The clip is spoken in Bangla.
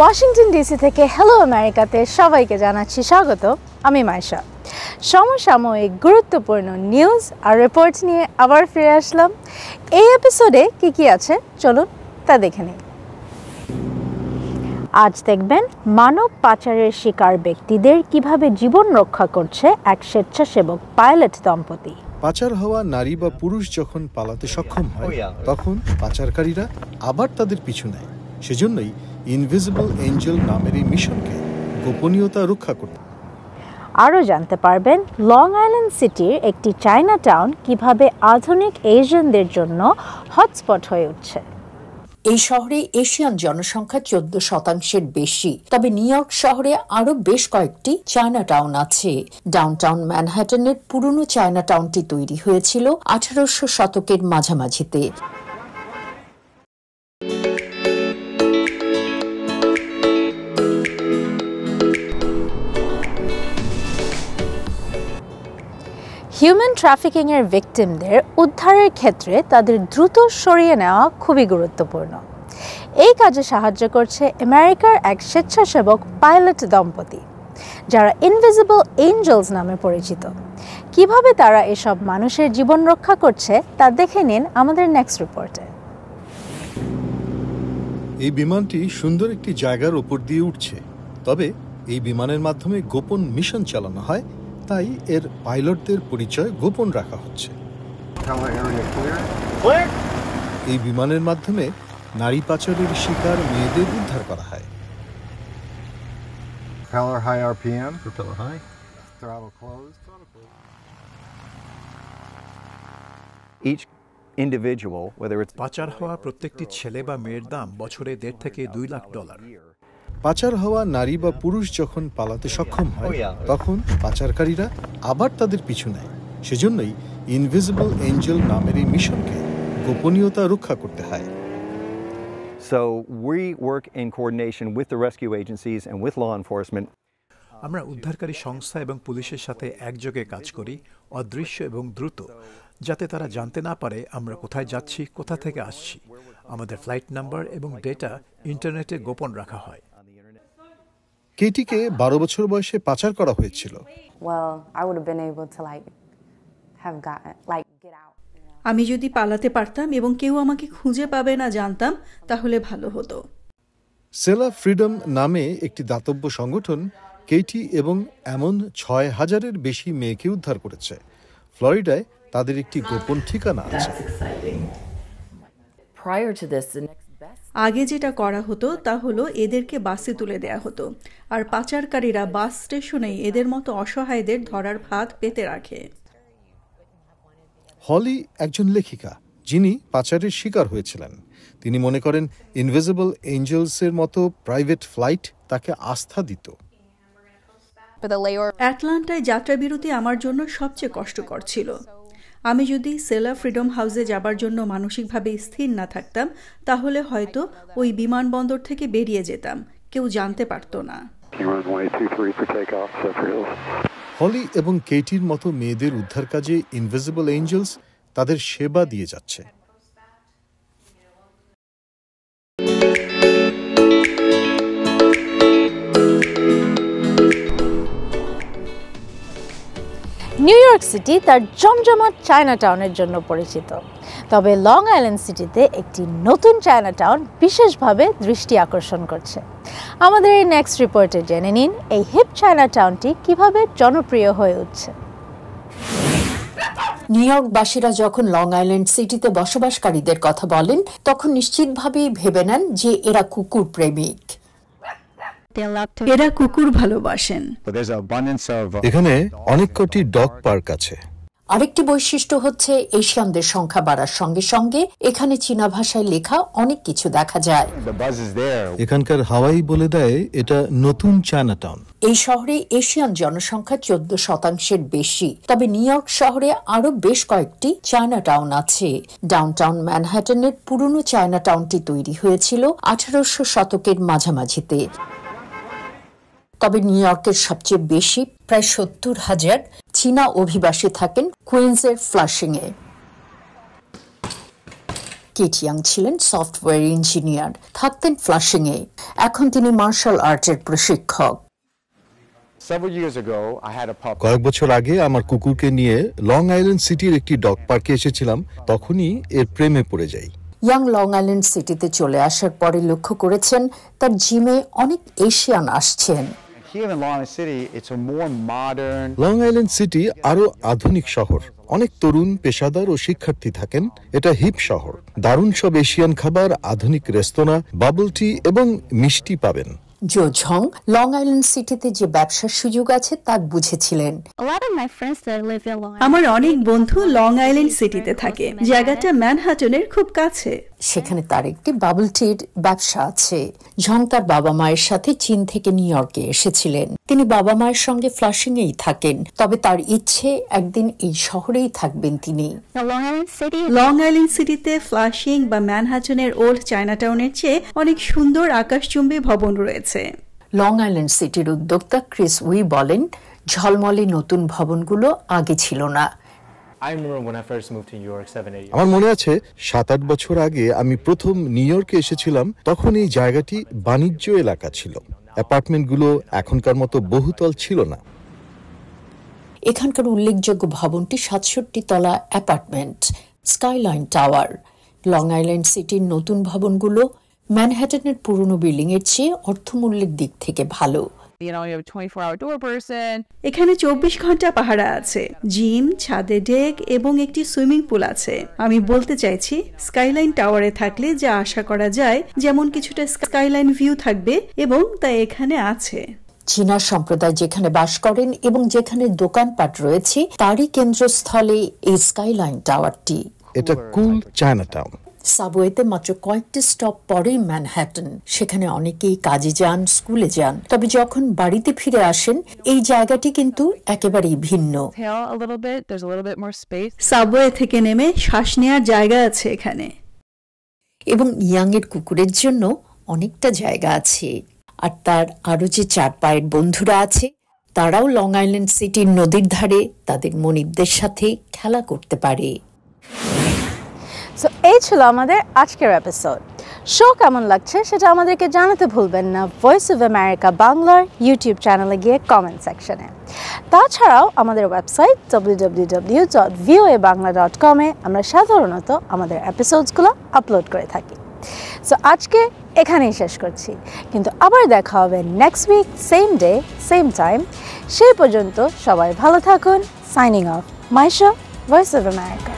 ওয়াশিংটন ডিসি থেকে হ্যালো আমেরিকাতে সবাইকে জানাচ্ছি স্বাগত। আমি মাইশা। সমসাময়িক গুরুত্বপূর্ণ নিউজ আর রিপোর্ট নিয়ে আবার ফিরে আসলাম। এই এপিসোডে কি আছে চলুন তা দেখে নিই। আজ দেখবেন মানব পাচারের শিকার ব্যক্তিদের কিভাবে জীবন রক্ষা করছে এক স্বেচ্ছাসেবক পাইলট দম্পতি। পাচার হওয়া নারী বা পুরুষ যখন পালাতে সক্ষম হয় তখন পাচারকারীরা আবার তাদের পিছু নেয়। সেজন্যই ইনভিজিবল এঞ্জেল নামের এই মিশনকে গোপনীয়তা রক্ষা করতে। আরও জানতে পারবেন লং আইল্যান্ড সিটির একটি চায়না টাউন কিভাবে আধুনিক এশিয়ানদের জন্য হটস্পট হয়ে উঠছে। এই শহরে এশিয়ান জনসংখ্যা 14% বেশি। তবে নিউ ইয়র্ক শহরে আরো বেশ কয়েকটি চায়না টাউন আছে। ডাউনটাউন ম্যানহাটনের পুরনো চায়না টাউনটি তৈরি হয়েছিল 1800 শতকের মাঝামাঝিতে। হিউম্যান ট্রাফিকিংয়ের ভিকটিমদের উদ্ধারের ক্ষেত্রে তাদের দ্রুত সরিয়ে নেওয়া খুবই গুরুত্বপূর্ণ। এই কাজে সাহায্য করছে আমেরিকার এক স্বেচ্ছাসেবক পাইলট দম্পতি, যারা ইনভিজিবল এঞ্জেলস নামে পরিচিত। কিভাবে তারা এসব মানুষের জীবন রক্ষা করছে তা দেখে নিন আমাদের নেক্সট রিপোর্টে। এই বিমানটি সুন্দর একটি জায়গার উপর দিয়ে উঠছে, তবে এই বিমানের মাধ্যমে গোপন মিশন চালানো হয়, তাই এর পাইলটদের পরিচয় গোপন রাখা হচ্ছে। এই বিমানের মাধ্যমে নারী পাচারের শিকার মেয়েদের উদ্ধার করা হয়। পাচার হওয়া প্রত্যেকটি ছেলে বা মেয়ের দাম বছরে $1.5 থেকে $2 লাখ। পাচার হওয়া নারী বা পুরুষ যখন পালাতে সক্ষম হয় তখন পাচারকারীরা আবার তাদের পিছু নেয়। সেজন্যই ইনভিজিবল এঞ্জেল নামের এই মিশনকে গোপনীয়তা রক্ষা করতে হয়। So we work in coordination with the rescue agencies and with law enforcement. আমরা উদ্ধারকারী সংস্থা এবং পুলিশের সাথে একযোগে কাজ করি, অদৃশ্য এবং দ্রুত, যাতে তারা জানতে না পারে আমরা কোথায় যাচ্ছি, কোথা থেকে আসছি। আমাদের ফ্লাইট নাম্বার এবং ডেটা ইন্টারনেটে গোপন রাখা হয়। কেটিকে 12 বছর বয়সে পাচার করা হয়েছিল। আমি যদি পালাতে পারতাম এবং কেউ আমাকে খুঁজে পাবে না জানতাম, তাহলে ভালো হতো। সেলা ফ্রিডম নামে একটি দাতব্য সংগঠন কেটি এবং এমন 6000-এর বেশি মেয়েকে উদ্ধার করেছে। ফ্লোরিডায় তাদের একটি গোপন ঠিকানা আছে। আগে যেটা করা হতো তা হলো এদেরকে বাসে তুলে দেয়া হতো, আর পাচারকারীরা বাস স্টেশনেই এদের মতো অসহায়দের ধরার ফাঁদ পেতে রাখে। হলি একজন লেখিকা যিনি পাচারের শিকার হয়েছিলেন। তিনি মনে করেন ইনভিজিবল এঞ্জেলসের মতো প্রাইভেট ফ্লাইট তাকে আস্থা দিত। অ্যাটলান্টায় যাত্রাবিরতি আমার জন্য সবচেয়ে কষ্টকর ছিল। আমি যদি সেলা ফ্রিডম হাউসে যাবার জন্য মানসিকভাবে স্থির না থাকতাম, তাহলে হয়তো ওই বিমানবন্দর থেকে বেরিয়ে যেতাম, কেউ জানতে পারতো না। হলি এবং কেটির মতো মেয়েদের উদ্ধার কাজে ইনভিজিবল এঞ্জেলস তাদের সেবা দিয়ে যাচ্ছে। নিউ ইয়র্ক সিটি তার জমজমাট চায়না টাউনের জন্য পরিচিত, তবে লং আইল্যান্ড সিটিতে একটি নতুন চায়না টাউন বিশেষভাবে দৃষ্টি আকর্ষণ করছে। আমাদের এই নেক্সট রিপোর্টে জেনে নিন এই হিপ চায়না টাউনটি কিভাবে জনপ্রিয় হয়ে উঠছে। নিউ ইয়র্কবাসীরা যখন লং আইল্যান্ড সিটিতে বসবাসকারীদের কথা বলেন, তখন নিশ্চিতভাবেই ভেবে নেন যে এরা কুকুর প্রেমিক। এরা কুকুর ভালোবাসেন। এখানে অনেক কটি ডগ পার্ক আছে। আরেকটি বৈশিষ্ট্য হচ্ছে এশিয়ানদের সংখ্যা বাড়ার সঙ্গে সঙ্গে এখানে চীনা ভাষায় লেখা অনেক কিছু দেখা যায়। এখানকার হাওয়াই বলে দেয় এটা নতুন চায়না টাউন। এই শহরে এশিয়ান জনসংখ্যা 14% বেশি। তবে নিউ ইয়র্ক শহরে আরো বেশ কয়েকটি চায়না টাউন আছে। ডাউনটাউন ম্যানহাটনের পুরনো চায়না টাউনটি তৈরি হয়েছিল 1800 শতকের মাঝামাঝিতে। তবে নিউ ইয়র্কের সবচেয়ে বেশি, প্রায় 70,000 চীনা অভিবাসী থাকেন কুইন্সের ফ্লাশিংয়ে। কিট ইয়াং ছিলেন সফটওয়্যার ইঞ্জিনিয়ার, থাকতেন ফ্লাশিংয়ে। এখন তিনি মার্শাল আর্টের প্রশিক্ষক। কয়েক বছর আগে আমার কুকুরকে নিয়ে লং আইল্যান্ড সিটির একটি ডগ পার্কে এসেছিলাম, তখনই এর প্রেমে পড়ে যাই। ইয়াং লং আইল্যান্ড সিটিতে চলে আসার পরে লক্ষ্য করেছেন তার জিমে অনেক এশিয়ান আসছেন। লং আইল্যান্ড সিটি আরো আধুনিক শহর, অনেক তরুণ পেশাদার ও শিক্ষার্থী থাকেন। এটা হিপ শহর, দারুণ সব এশিয়ান খাবার, আধুনিক রেস্তোরাঁ, বাবল টি এবং মিষ্টি পাবেন। জো ঝং লং আইল্যান্ড সিটিতে যে ব্যবসার সুযোগ আছে তা বুঝেছিলেন। আমার অনেক বন্ধু লং আইল্যান্ড সিটিতে থাকে, জায়গাটা ম্যানহাটনের খুব কাছে। সেখানে তার একটি বাবল টির ব্যবসা আছে। ঝং তার বাবা মায়ের সাথে চীন থেকে নিউ ইয়র্কে এসেছিলেন। তিনি বাবা মায়ের সঙ্গে ফ্লাশিংয়েই থাকেন, তবে তার ইচ্ছে একদিন এই শহরেই থাকবেন তিনি। লং আইল্যান্ড সিটিতে ফ্লাশিং বা ম্যানহাটনের ওল্ড চায়নাটাউনের চেয়ে অনেক সুন্দর আকাশচুম্বী ভবন রয়েছে। লং আইল্যান্ড সিটির উদ্যোক্তা ক্রিস উই বলেন, ঝলমলে নতুন ভবনগুলো আগে ছিল না। আমার মনে আছে 7-8 বছর আগে আমি প্রথম নিউ ইয়র্কে এসেছিলাম, তখন এই জায়গাটি বাণিজ্য এলাকা ছিল। অ্যাপার্টমেন্টগুলো এখনকার মতো বহুতল ছিল না। এখানকার উল্লেখযোগ্য ভবনটি 67 তলা apartment skyline tower. Long island সিটির নতুন ভবনগুলো ম্যানহাটনের পুরনো বিল্ডিং এর চেয়ে অর্থমূল্যের দিক থেকে ভালো। এখানে 24 ঘন্টা পাহারা আছে, জিম, ছাদে ডেক এবং একটি সুইমিং পুল আছে। আমি বলতে চাইছি, স্কাইলাইন টাওয়ারে থাকলে যা আশা করা যায়, যেমন কিছুটা স্কাইলাইন ভিউ থাকবে, এবং তা এখানে আছে। চীনা সম্প্রদায় যেখানে বাস করেন এবং যেখানে দোকানপাট রয়েছে, তারই কেন্দ্রস্থলে এই স্কাইলাইন টাওয়ারটি। এটা কুল চায়নাটাউন। সাবওয়েতে মাত্র কয়েকটি স্টপ পরেই ম্যানহাটন। সেখানে অনেকেই কাজে যান, স্কুলে যান, তবে যখন বাড়িতে ফিরে আসেন এই জায়গাটি কিন্তু একেবারেই ভিন্ন। সাবওয়ে থেকে নেমে শ্বাস নেওয়ার জায়গা আছে এখানে, এবং ইয়াং এর কুকুরের জন্য অনেকটা জায়গা আছে। আর তার আরো যে 4 পায়ের বন্ধুরা আছে, তারাও লং আইল্যান্ড সিটির নদীর ধারে তাদের মনিবদের সাথে খেলা করতে পারে। সো এই ছিল আমাদের আজকের এপিসোড। শো কেমন লাগছে সেটা আমাদেরকে জানাতে ভুলবেন না ভয়েস অফ আমেরিকা বাংলার ইউটিউব চ্যানেলে গিয়ে কমেন্ট সেকশনে। তাছাড়াও আমাদের ওয়েবসাইট www.voabangla.com এ আমরা সাধারণত আমাদের এপিসোডসগুলো আপলোড করে থাকি। সো আজকে এখানেই শেষ করছি, কিন্তু আবার দেখা হবে next week, same day same time. সেই পর্যন্ত সবাই ভালো থাকুন। Signing off, Maisha, voice of America.